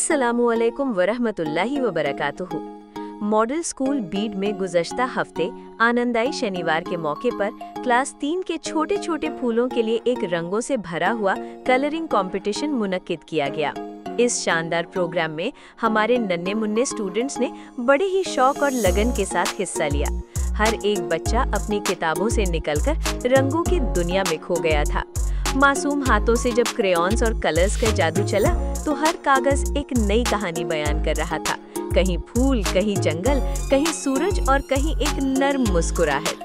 अस्सलामुअलैकुम वरहमतुल्लाहि वबरकातुहू। Model school Beed में गुज़श्ता हफ्ते आनंदाई शनिवार के मौके पर क्लास 3 के छोटे छोटे फूलों के लिए एक रंगों से भरा हुआ कलरिंग कंपटीशन मुनक्किद किया गया। इस शानदार प्रोग्राम में हमारे नन्हे मुन्ने स्टूडेंट्स ने बड़े ही शौक और लगन के साथ हिस्सा लिया। हर एक बच्चा अपनी किताबों से निकलकर रंगों की दुनिया में खो गया था। मासूम हाथों से जब क्रेयॉन्स और कलर्स का जादू चला तो हर कागज एक नई कहानी बयान कर रहा था। कहीं फूल, कहीं जंगल, कहीं सूरज और कहीं एक नर्म मुस्कुराहट।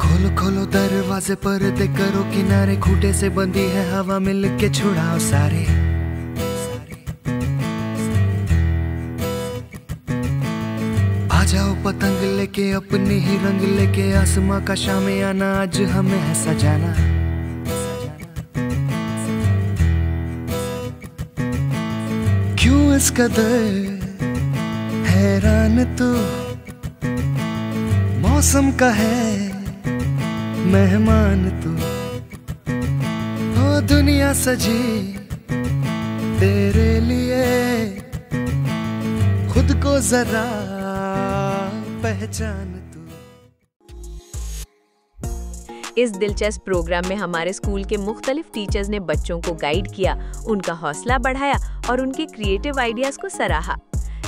खोलो खोलो दरवाजे पर्दे करो किनारे, खूंटे से बंधी है हवा मिल के छुड़ाओ सारे। आ जाओ पतंग लेके अपने ही रंग लेके, आसमां का शामे आना आज हमें है सजाना। क्यों इस कदर हैरान तू, मौसम का है मेहमान तू। ओ दुनिया सजी तेरे लिए, खुद को जरा पहचान तू। इस दिलचस्प प्रोग्राम में हमारे स्कूल के मुख्तलिफ टीचर्स ने बच्चों को गाइड किया, उनका हौसला बढ़ाया और उनके क्रिएटिव आइडियाज को सराहा।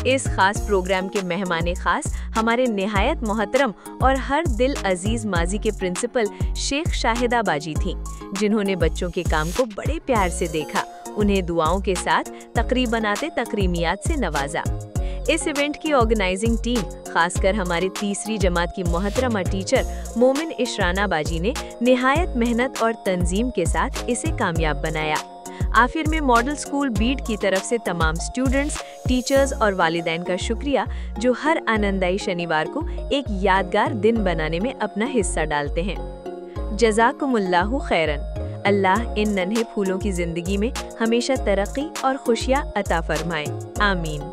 इस खास प्रोग्राम के मेहमाने खास हमारे निहायत मोहतरम और हर दिल अजीज माजी के प्रिंसिपल शेख शाहिदा बाजी थीं, जिन्होंने बच्चों के काम को बड़े प्यार से देखा, उन्हें दुआओं के साथ तकरीब बनाते तकरीमियात से नवाजा। इस इवेंट की ऑर्गेनाइजिंग टीम, खासकर हमारी तीसरी जमात की मोहतरमा टीचर मोमिन इशराना बाजी ने निहायत मेहनत और तंजीम के साथ इसे कामयाब बनाया। आखिर में मॉडल स्कूल बीड की तरफ से तमाम स्टूडेंट्स, टीचर्स और वालिदैन का शुक्रिया, जो हर आनंदाई शनिवार को एक यादगार दिन बनाने में अपना हिस्सा डालते हैं। जज़ाकुमुल्लाहु खैरन। अल्लाह इन नन्हे फूलों की जिंदगी में हमेशा तरक्की और खुशियाँ अता फरमाए। आमीन।